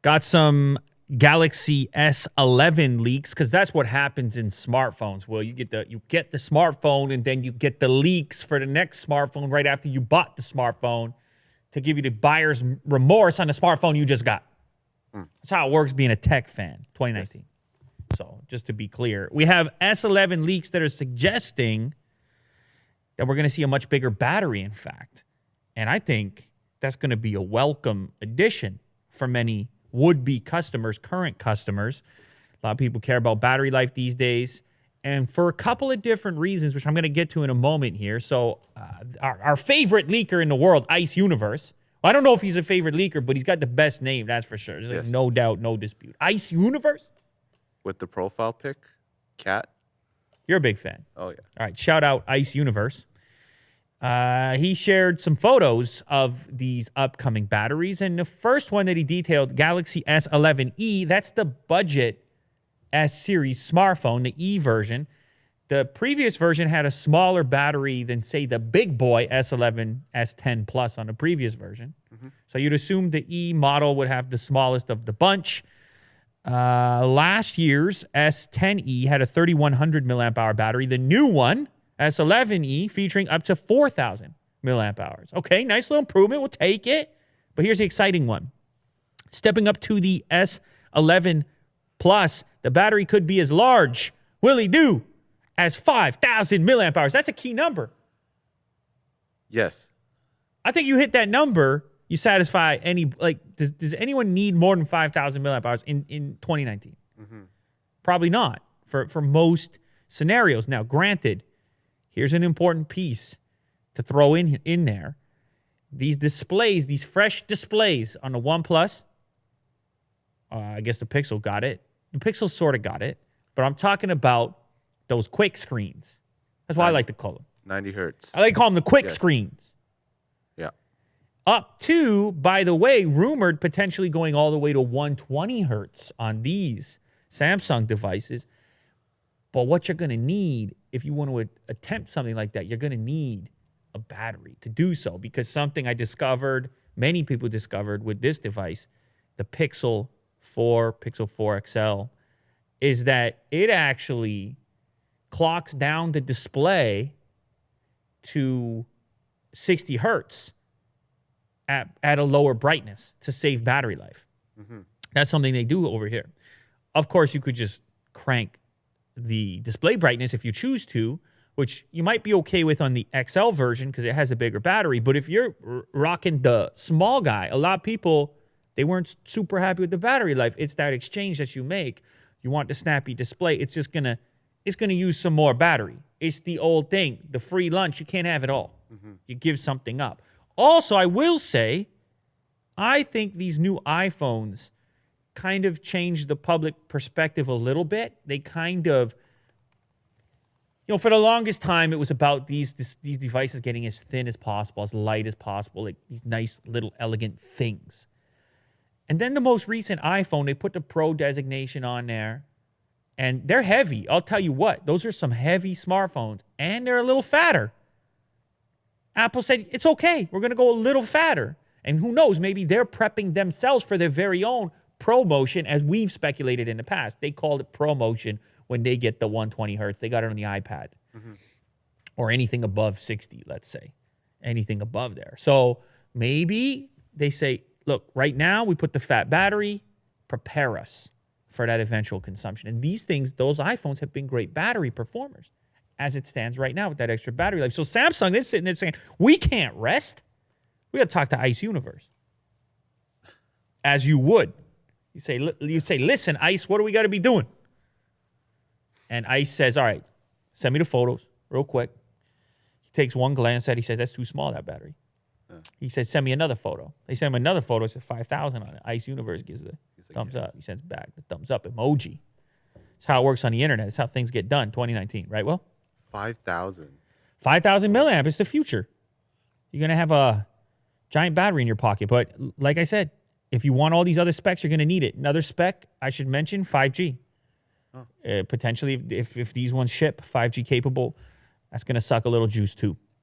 Got some Galaxy S11 leaks because that's what happens in smartphones. Well, you get the smartphone and then you get the leaks for the next smartphone right after you bought the smartphone to give you the buyer's remorse on the smartphone you just got. That's how it works being a tech fan. 2019. Yes. So just to be clear, we have S11 leaks that are suggesting that we're going to see a much bigger battery, in fact. And I think that's going to be a welcome addition for many would-be customers, current customers. A lot of people care about battery life these days. And for a couple of different reasons, which I'm going to get to in a moment here. So our favorite leaker in the world, Ice Universe. Well, I don't know if he's a favorite leaker, but he's got the best name, that's for sure. There's like no doubt, no dispute. Ice Universe? With the profile pic, cat. You're a big fan. Oh, yeah. All right, shout out Ice Universe. He shared some photos of these upcoming batteries. And the first one that he detailed, Galaxy S11e, that's the budget S-series smartphone, the E version. The previous version had a smaller battery than, say, the big boy S11, S10 Plus on the previous version. So you'd assume the E model would have the smallest of the bunch. Last year's S10e had a 3,100 milliamp hour battery. The new one, S11e, featuring up to 4,000 milliamp hours. Okay, nice little improvement. We'll take it. But here's the exciting one. Stepping up to the S11 Plus, the battery could be as large, willy-do, as 5,000 milliamp hours. That's a key number. Yes. I think you hit that number, you satisfy any, like, does anyone need more than 5,000 milliamp hours in 2019? Probably not for most scenarios. Now, granted, here's an important piece to throw in there. These displays, these fresh displays on the OnePlus, I guess the Pixel got it. The Pixel sort of got it. But I'm talking about those quick screens. That's what I like to call them. 90 hertz. I like to call them the quick screens. Yeah. Up to, by the way, rumored potentially going all the way to 120 hertz on these Samsung devices. But what you're going to need, if you want to attempt something like that, you're going to need a battery to do so. Because something I discovered, many people discovered with this device, the Pixel 4, Pixel 4 XL, is that it actually clocks down the display to 60 hertz at a lower brightness to save battery life. That's something they do over here. Of course, you could just crank the display brightness if you choose to, which you might be okay with on the XL version because it has a bigger battery. But if you're rocking the small guy, a lot of people, they weren't super happy with the battery life. It's that exchange that you make. You want the snappy display. It's just gonna use some more battery. It's the old thing, the free lunch. You can't have it all. You give something up. Also, I will say, I think these new iPhones kind of changed the public perspective a little bit. They kind of, for the longest time, it was about these devices getting as thin as possible, as light as possible, like these nice little elegant things. And then the most recent iPhone, they put the Pro designation on there, and they're heavy. I'll tell you what, those are some heavy smartphones, and they're a little fatter. Apple said, it's okay, we're going to go a little fatter. And who knows, maybe they're prepping themselves for their very own ProMotion, as we've speculated in the past. They called it ProMotion when they get the 120 hertz. They got it on the iPad. Or anything above 60, let's say. Anything above there. So maybe they say, look, right now we put the fat battery, prepare us for that eventual consumption. And these things, those iPhones have been great battery performers as it stands right now with that extra battery life. So Samsung, they're sitting there saying, we can't rest. We got to talk to Ice Universe. As you would. You say, listen, Ice, what do we got to be doing? And Ice says, all right, send me the photos real quick. He takes one glance at it. He says, that's too small, that battery. He said, send me another photo. They send him another photo. It says 5,000 on it. Ice Universe gives the thumbs up. He sends back the thumbs up emoji. That's how it works on the internet. That's how things get done, 2019. Right, Will? 5,000. 5,000 milliamp. It's the future. You're going to have a giant battery in your pocket. But like I said, if you want all these other specs, you're going to need it. Another spec I should mention, 5G. Potentially, if these ones ship 5G capable, that's going to suck a little juice too.